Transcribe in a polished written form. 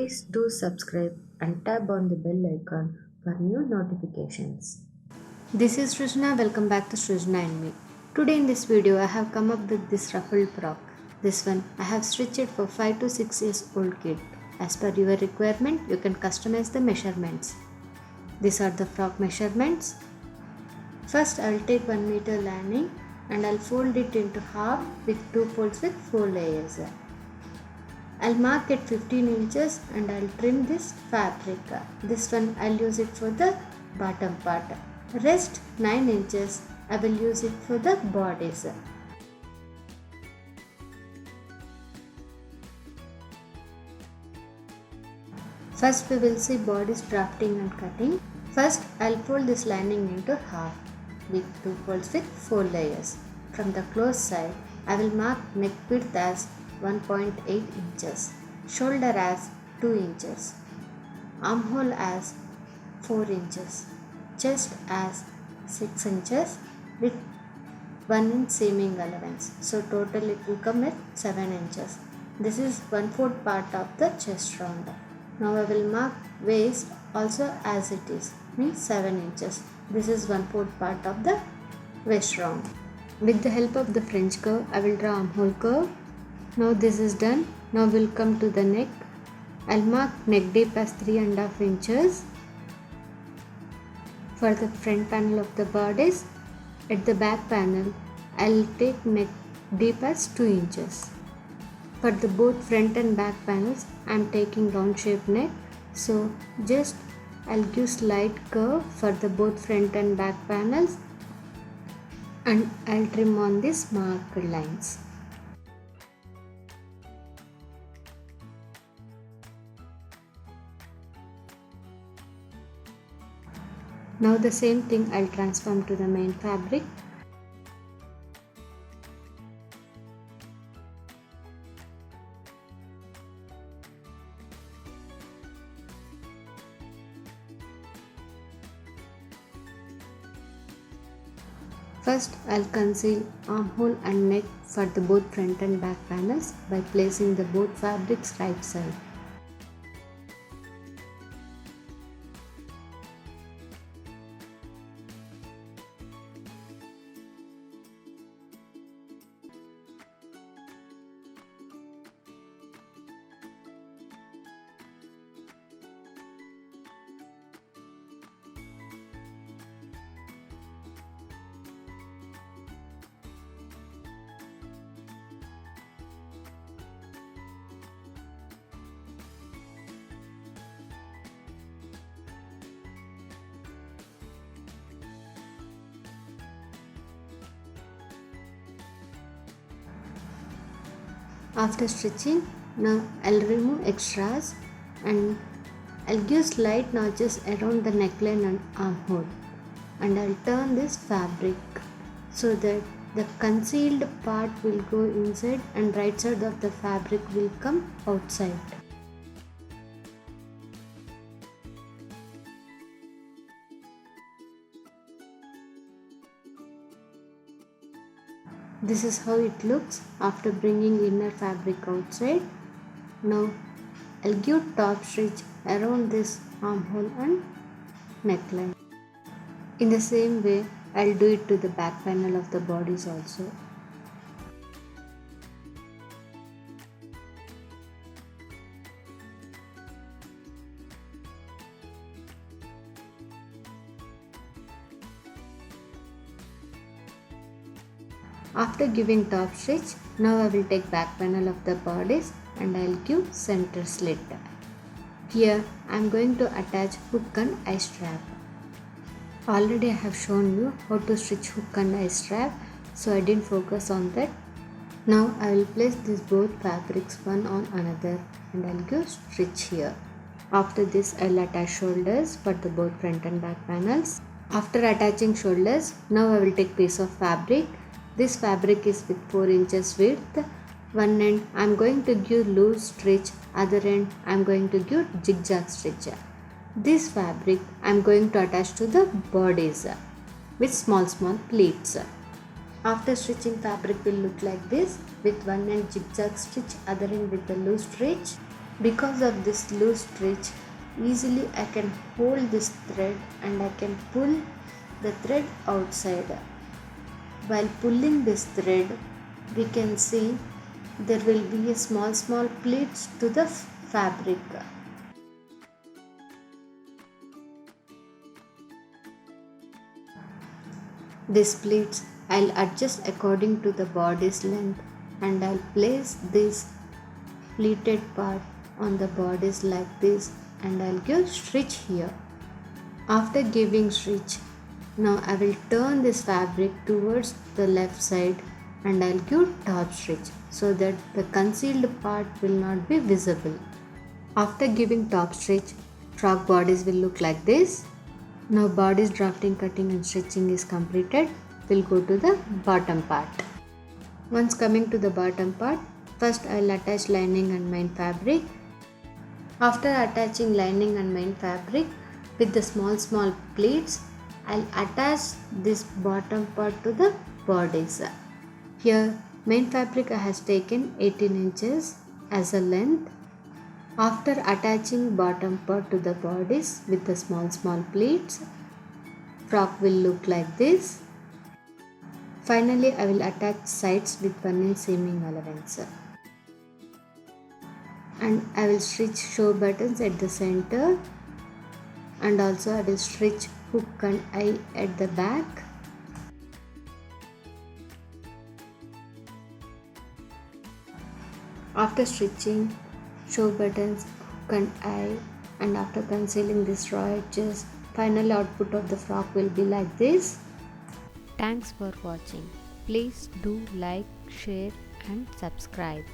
Please do subscribe and tap on the bell icon for new notifications. This is Srujna. Welcome back to Srujna and me. Today in this video I have come up with this ruffled frock. This one I have stitched it for 5 to 6 years old kid. As per your requirement you can customize the measurements. These are the frock measurements. First I will take 1 meter lining and I'll fold it into half with 2 folds with 4 layers. I'll mark it 15 inches and I'll trim this fabric. This one I'll use it for the bottom part. Rest 9 inches I will use it for the bodies. First we will see bodies drafting and cutting. First I'll fold this lining into half with 2 folds with 4 layers. From the close side I will mark neck width as 1.8 inches, shoulder as 2 inches, armhole as 4 inches, chest as 6 inches with 1 inch seaming allowance. So total it will come at 7 inches. This is 1/4 part of the chest round. Now I will mark waist also as it is, means 7 inches. This is 1/4 part of the waist round. With the help of the French curve, I will draw armhole curve. Now this is done. Now we'll come to the neck. I'll mark neck deep as 3.5 inches. For the front panel of the bodice, at the back panel, I'll take neck deep as 2 inches. For the both front and back panels, I'm taking round shape neck. So just I'll give slight curve for the both front and back panels and I'll trim on these marked lines. Now the same thing I'll transform to the main fabric. First I'll conceal armhole and neck for the both front and back panels by placing the both fabrics right side. After stitching, now I'll remove extras and I'll give slight notches around the neckline and armhole and I'll turn this fabric so that the concealed part will go inside and right side of the fabric will come outside. This is how it looks after bringing inner fabric outside. Now I'll give top stitch around this armhole and neckline. In the same way I'll do it to the back panel of the bodies also. After giving top stitch, now I will take back panel of the bodice and I will give center slit. Here I am going to attach hook and eye strap. Already I have shown you how to stitch hook and eye strap, so I didn't focus on that. Now I will place these both fabrics one on another and I will give stitch here. After this I will attach shoulders for the both front and back panels. After attaching shoulders, now I will take piece of fabric. This fabric is with 4 inches width. One end I am going to give loose stitch, other end I am going to give zigzag stitch. This fabric I am going to attach to the bodies with small pleats. After stitching, fabric will look like this with one end zigzag stitch, other end with the loose stitch. Because of this loose stitch, easily I can hold this thread and I can pull the thread outside. While pulling this thread, we can see there will be a small pleats to the fabric. These pleats I'll adjust according to the body's length, and I'll place this pleated part on the bodice like this, and I'll give stitch here. After giving stitch, now I will turn this fabric towards the left side and I'll give top stitch so that the concealed part will not be visible. After giving top stitch, frock bodice will look like this. Now bodice drafting, cutting and stitching is completed. We'll go to the bottom part. Once coming to the bottom part, first I'll attach lining and main fabric. After attaching lining and main fabric with the small pleats, I'll attach this bottom part to the bodice. Here main fabric I has taken 18 inches as a length. After attaching bottom part to the bodice with the small pleats, frock will look like this. Finally, I will attach sides with 1 inch seaming allowance. And I will stitch show buttons at the center, and also I will stitch hook and eye at the back. After stitching show buttons, hook and eye, and after concealing this raw edges, final output of the frock will be like this. Thanks for watching. Please do like, share and subscribe.